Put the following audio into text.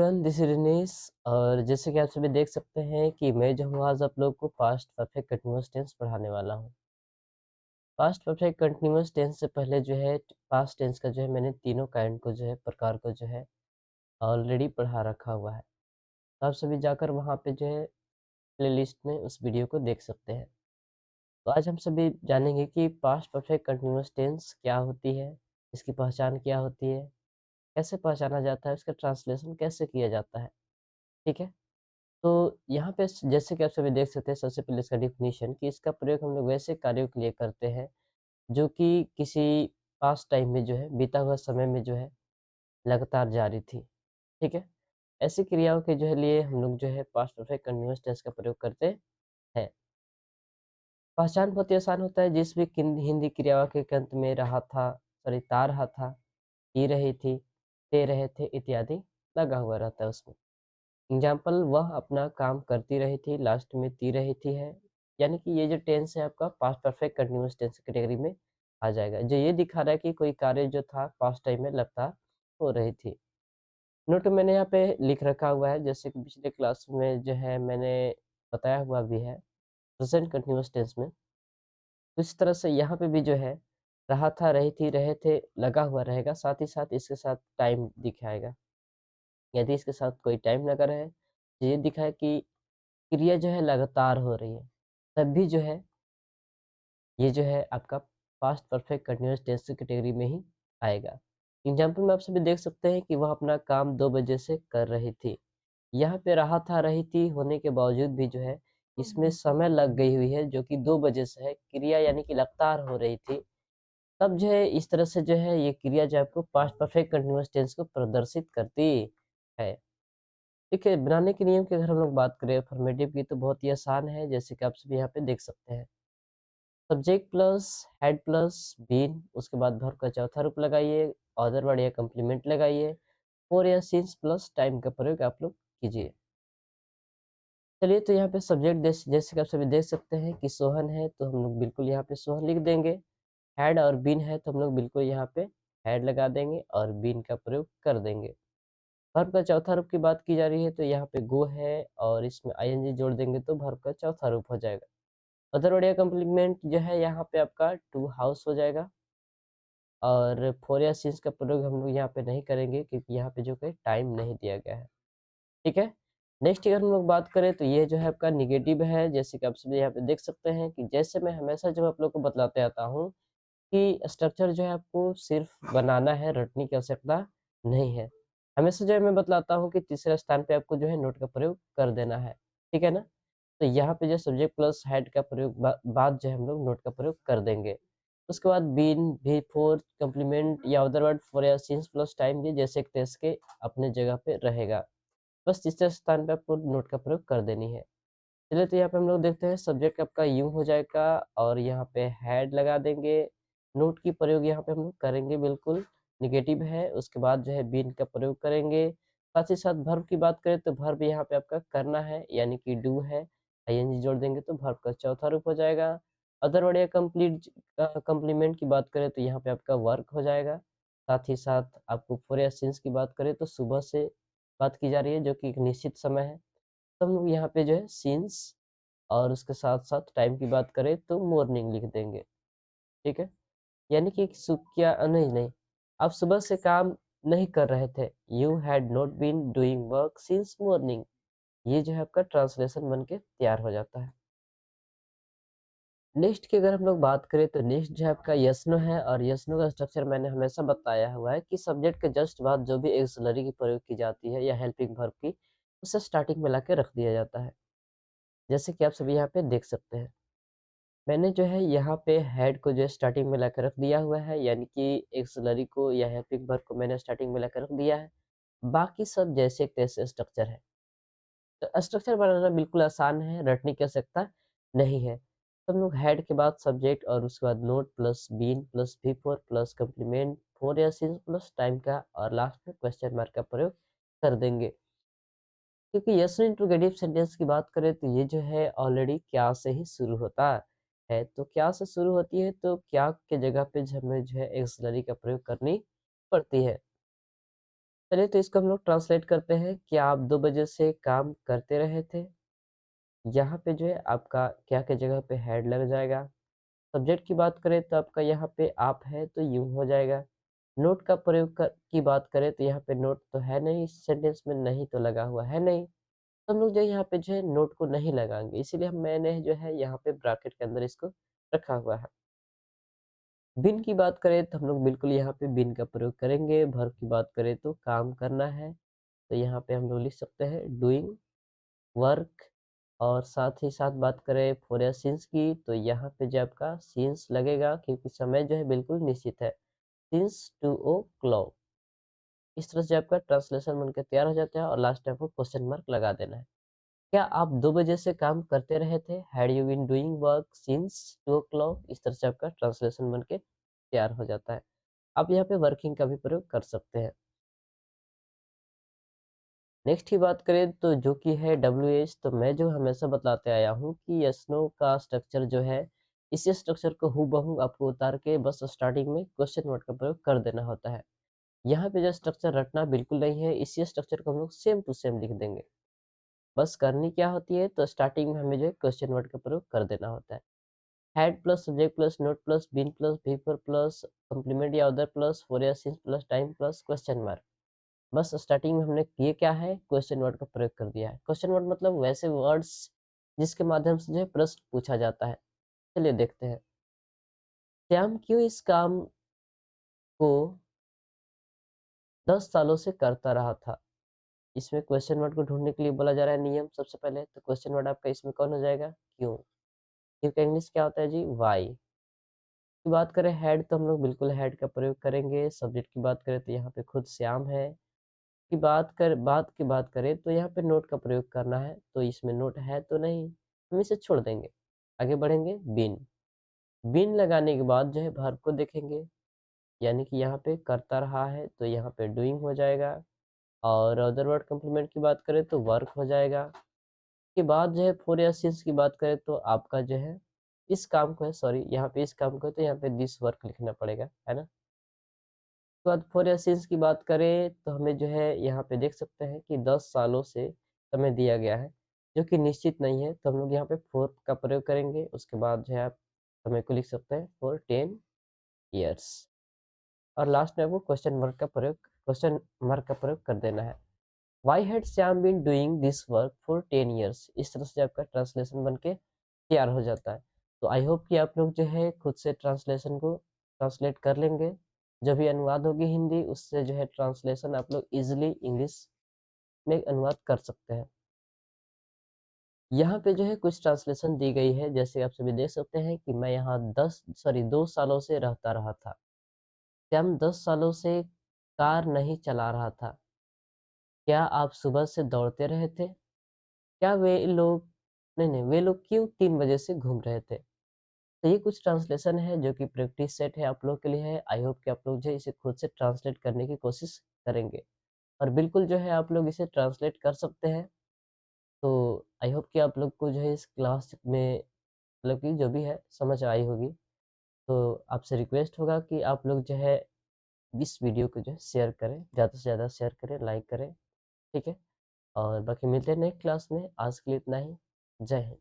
Everyone, this is Dinesh. और जैसे कि आप सभी देख सकते हैं कि मैं जो हूँ आज आप लोग को पास्ट परफेक्ट कंटिन्यूअस टेंस पढ़ाने वाला हूँ। पास्ट परफेक्ट कंटिन्यूअस टेंस से पहले जो है पास्ट टेंस का जो है मैंने तीनों काइंड को जो है प्रकार को जो है ऑलरेडी पढ़ा रखा हुआ है। तो आप सभी जाकर वहाँ पे जो है प्लेलिस्ट में उस वीडियो को देख सकते हैं। तो आज हम सभी जानेंगे कि पास्ट परफेक्ट कंटिन्यूअस टेंस क्या होती है, इसकी पहचान क्या होती है, कैसे पहचाना जाता है, इसका ट्रांसलेशन कैसे किया जाता है। ठीक है। तो यहाँ पे जैसे कि आप सभी देख सकते हैं, सबसे पहले इसका डेफिनेशन कि इसका प्रयोग हम लोग वैसे कार्यों के लिए करते हैं जो कि किसी पास्ट टाइम में जो है बीता हुआ समय में जो है लगातार जारी थी। ठीक है। ऐसी क्रियाओं के जो है लिए हम लोग जो है पास्ट परफेक्ट कंटिन्यूअस टेंस का प्रयोग करते हैं। पहचान बहुत ही आसान होता है, जिस भी हिंदी क्रियाओं के अंत में रहा था, सॉरी ता रहा था, ही रही थी, ते रहे थे इत्यादि लगा हुआ रहता है उसमें। एग्जाम्पल, वह अपना काम करती रही थी, लास्ट में ती रही थी है। यानी कि ये जो टेंस है आपका past perfect continuous tense category में आ जाएगा, जो ये दिखा रहा है कि कोई कार्य जो था पास्ट टाइम में लगातार हो रही थी। नोट मैंने यहाँ पे लिख रखा हुआ है, जैसे कि पिछले क्लास में जो है मैंने बताया हुआ भी है प्रेजेंट कंटिन्यूअस टेंस में। तो इस तरह से यहाँ पे भी जो है रहा था, रही थी, रहे थे लगा हुआ रहेगा, साथ ही साथ इसके साथ टाइम दिखाएगा। यदि इसके साथ कोई टाइम लगा रहे तो ये दिखाए कि क्रिया जो है लगातार हो रही है, तब भी जो है ये जो है आपका पास्ट परफेक्ट कंटीन्यूअस टेंस की कैटेगरी में ही आएगा। एग्जाम्पल में आप सभी देख सकते हैं कि वह अपना काम 2 बजे से कर रही थी। यहाँ पे रहा था, रही थी होने के बावजूद भी जो है इसमें समय लग गई हुई है, जो कि 2 बजे से है। क्रिया यानी कि लगातार हो रही थी। तब जो है इस तरह से जो है ये क्रिया जो है आपको पास्ट परफेक्ट कंटीन्यूअस टेंस को प्रदर्शित करती है। देखिए, बनाने के नियम की अगर हम लोग बात करें अफर्मेटिव की, तो बहुत ही आसान है, जैसे कि आप सभी यहाँ पे देख सकते हैं। Subject plus had plus been, उसके बाद वर्ब का चौथा रूप लगाइए, अदर वर्ड या कम्प्लीमेंट लगाइए, और या सिंस प्लस टाइम का प्रयोग आप लोग कीजिए। चलिए, तो यहाँ पे सब्जेक्ट जैसे कि आप सभी देख सकते हैं कि सोहन है, तो हम लोग बिल्कुल यहाँ पे सोहन लिख देंगे। हेड और बीन है, तो हम लोग बिल्कुल यहाँ पे हेड लगा देंगे और बीन का प्रयोग कर देंगे। वर्ब का चौथा रूप की बात की जा रही है, तो यहाँ पे गो है और इसमें आईएनजी जोड़ देंगे तो वर्ब का चौथा रूप हो जाएगा। अदर वर्ड या कॉम्प्लीमेंट जो है यहाँ पे आपका टू हाउस हो जाएगा। और फोर या सिंस का प्रयोग हम लोग यहाँ पे नहीं करेंगे, क्योंकि यहाँ पे जो कि टाइम नहीं दिया गया है। ठीक है। नेक्स्ट अगर हम लोग बात करें, तो ये जो है आपका निगेटिव है, जैसे कि आप सभी यहाँ पे देख सकते हैं कि जैसे मैं हमेशा जो आप लोग को बतलाते आता हूँ कि स्ट्रक्चर जो है आपको सिर्फ बनाना है, रटने की आवश्यकता नहीं है। हमेशा जो है मैं बतलाता हूँ कि तीसरे स्थान पे आपको जो है नोट का प्रयोग कर देना है। ठीक है ना? तो यहाँ पे जो सब्जेक्ट प्लस हेड का प्रयोग बाद जो है हम लोग नोट का प्रयोग कर देंगे। उसके बाद बीन, भी, फोर, कम्प्लीमेंट या अदर वर्ड फॉर या सिंस प्लस टाइम भी जैसे कि तैसे के अपने जगह पे रहेगा। बस तीसरे स्थान पे आपको नोट का प्रयोग कर देनी है। चलिए, तो यहाँ पे हम लोग देखते हैं सब्जेक्ट आपका यूँ हो जाएगा और यहाँ पे हेड लगा देंगे। नोट की प्रयोग यहाँ पे हम लोग करेंगे बिल्कुल, नेगेटिव है। उसके बाद जो है बीन का प्रयोग करेंगे। साथ ही साथ वर्ब की बात करें तो वर्ब यहाँ पे आपका करना है, यानी कि डू है। आईएनजी जोड़ देंगे तो वर्ब का चौथा रूप हो जाएगा। अदर वर्ड या कम्प्लीमेंट की बात करें तो यहाँ पे आपका वर्क हो जाएगा। साथ ही साथ आपको फोर या सिंस की बात करें तो सुबह से बात की जा रही है, जो कि एक निश्चित समय है। तो हम लोग यहाँ पे जो है सिंस और उसके साथ-साथ टाइम की बात करें तो मॉर्निंग लिख देंगे। ठीक है? यानी कि नहीं, आप सुबह से काम नहीं कर रहे थे। You had not been doing work since morning. ये जो है आपका ट्रांसलेशन बन के तैयार हो जाता है। नेक्स्ट की अगर हम लोग बात करें, तो नेक्स्ट जो है आपका यस नो है, और यस नो का स्ट्रक्चर मैंने हमेशा बताया हुआ है कि सब्जेक्ट के जस्ट बाद जो भी ऑक्सिलरी की प्रयोग की जाती है या हेल्पिंग वर्ब की, उसे स्टार्टिंग में लाके रख दिया जाता है। जैसे कि आप सभी यहाँ पे देख सकते हैं। मैंने जो है यहाँ पे हेड को जो है स्टार्टिंग में लाकर रख दिया हुआ है, यानी कि ऑक्सिलरी को या हेल्पिंग वर्ब को मैंने स्टार्टिंग में लाकर रख दिया है। बाकी सब जैसे के तैसे स्ट्रक्चर है। तो स्ट्रक्चर बनाना बिल्कुल आसान है, रटने की आवश्यकता नहीं है। तो हम लोग हेड के बाद सब्जेक्ट और उसके बाद not plus been plus V four plus complement for या सिंस प्लस टाइम का और लास्ट में क्वेश्चन मार्क का प्रयोग कर देंगे। क्योंकि यस इंट्रोगेटिव सेंटेंस की बात करें तो ये जो है ऑलरेडी क्या से ही शुरू होता है। तो क्या से शुरू होती है, तो क्या के जगह पे हमें जो है एक्सलरी का प्रयोग करनी पड़ती है। चलिए तो इसको हम लोग ट्रांसलेट करते हैं कि आप 2 बजे से काम करते रहे थे। यहाँ पे जो है आपका क्या के जगह पे हैड लग जाएगा। सब्जेक्ट की बात करें तो आपका यहाँ पे आप है तो यूँ हो जाएगा। नोट का प्रयोग की बात करें तो यहाँ पे नोट तो है नहीं, इस सेंटेंस में नहीं तो लगा हुआ है नहीं। तो हम लोग जो है यहाँ पे जो है नोट को नहीं लगाएँगे, इसीलिए मैंने जो है यहाँ पे ब्रैकेट के अंदर इसको रखा हुआ है। बिन की बात करें तो हम लोग बिल्कुल यहाँ पे बिन का प्रयोग करेंगे। वर्ब की बात करें तो काम करना है, तो यहाँ पे हम लोग लिख सकते हैं डूइंग वर्क। और साथ ही साथ बात करें फॉर या सिंस की, तो यहाँ पे जो आपका सिंस लगेगा क्योंकि समय जो है बिल्कुल निश्चित है। Since 2 o'clock। इस तरह से आपका ट्रांसलेशन बनकर तैयार हो जाता है और लास्ट में आपको क्वेश्चन मार्क लगा देना है। क्या आप 2 बजे से काम करते रहे थे? Had you been doing work since 2 o'clock? इस तरह से आपका ट्रांसलेशन बनके तैयार हो जाता है। आप यहाँ पे वर्किंग का भी प्रयोग कर सकते हैं। नेक्स्ट की बात करें तो जो कि है WH, तो मैं जो हमेशा बतलाते आया हूँ कि यस नो का स्ट्रक्चर जो है, इसी स्ट्रक्चर को हूबहू आपको उतार के बस स्टार्टिंग में क्वेश्चन वर्ड का प्रयोग कर देना होता है। यहाँ पे जो स्ट्रक्चर रटना बिल्कुल नहीं है, इसी स्ट्रक्चर को हम लोग सेम टू सेम लिख देंगे। बस करनी क्या होती है, तो स्टार्टिंग में हमें जो है क्वेश्चन वर्ड का प्रयोग कर देना होता है। Had plus subject plus not plus been plus V plus complement या अदर प्लस फॉर या since plus time plus question mark. बस स्टार्टिंग में हमने ये क्या है, क्वेश्चन वर्ड का प्रयोग कर दिया है। क्वेश्चन वर्ड मतलब वैसे वर्ड्स जिसके माध्यम से जो है प्रश्न पूछा जाता है। चलिए देखते हैं। श्याम क्यों इस काम को 10 सालों से करता रहा था? इसमें क्वेश्चन वर्ड को ढूँढने के लिए बोला जा रहा है नियम सबसे पहले, तो क्वेश्चन वर्ड आपका इसमें कौन हो जाएगा? क्यों। क्यों का इंग्लिश क्या होता है जी? व्हाई। की बात करें हैड, तो हम लोग बिल्कुल हैड का प्रयोग करेंगे। सब्जेक्ट की बात करें तो यहाँ पे खुद श्याम है। बात की बात करें तो यहाँ पे नोट का प्रयोग करना है, तो इसमें नोट है तो नहीं, हम इसे छोड़ देंगे। आगे बढ़ेंगे बिन। बिन लगाने के बाद जो है वर्ब को देखेंगे, यानी कि यहाँ पे करता रहा है तो यहाँ पे डूइंग हो जाएगा। और अदर वर्ड कॉम्प्लीमेंट की बात करें तो वर्क हो जाएगा। के बाद जो है फॉर या सिंस की बात करें तो आपका जो है इस काम को है, सॉरी यहाँ पे इस काम को है तो यहाँ पे दिस वर्क लिखना पड़ेगा, है ना। उसके बाद फॉर या सिंस की बात करें तो हमें जो है यहाँ पे देख सकते हैं कि 10 सालों से समय दिया गया है, जो कि निश्चित नहीं है, तो हम लोग यहाँ पे फॉर का प्रयोग करेंगे। उसके बाद जो है आप समय को लिख सकते हैं फॉर 10 ईयर्स। और लास्ट में आपको क्वेश्चन मार्क का प्रयोग कर देना है। Why had Shyam been doing this work for 10 years? इस तरह से आपका ट्रांसलेशन बन के तैयार हो जाता है। तो आई होप कि आप लोग जो है खुद से ट्रांसलेशन को ट्रांसलेट कर लेंगे। जब भी अनुवाद होगी हिंदी, उससे जो है ट्रांसलेशन आप लोग इजीली इंग्लिश में अनुवाद कर सकते हैं। यहाँ पे जो है कुछ ट्रांसलेशन दी गई है, जैसे आप सभी देख सकते हैं कि मैं यहाँ 2 सालों से रहता रहा था। श्याम 10 सालों से कार नहीं चला रहा था। क्या आप सुबह से दौड़ते रहे थे? क्या वे लोग नहीं, नहीं, वे लोग क्यों 3 बजे से घूम रहे थे? तो ये कुछ ट्रांसलेशन है जो कि प्रैक्टिस सेट है आप लोग के लिए है। आई होप कि आप लोग जो है इसे खुद से ट्रांसलेट करने की कोशिश करेंगे। और बिल्कुल जो है आप लोग इसे ट्रांसलेट कर सकते हैं। तो आई होप कि आप लोग को जो है इस क्लास में मतलब कि जो भी है समझ आई होगी। तो आपसे रिक्वेस्ट होगा कि आप लोग जो है इस वीडियो को जो है शेयर करें, ज़्यादा से ज़्यादा शेयर करें, लाइक करें, ठीक है? और बाकी मिलते हैं नेक्स्ट क्लास में। आज के लिए इतना ही। जय हिंद।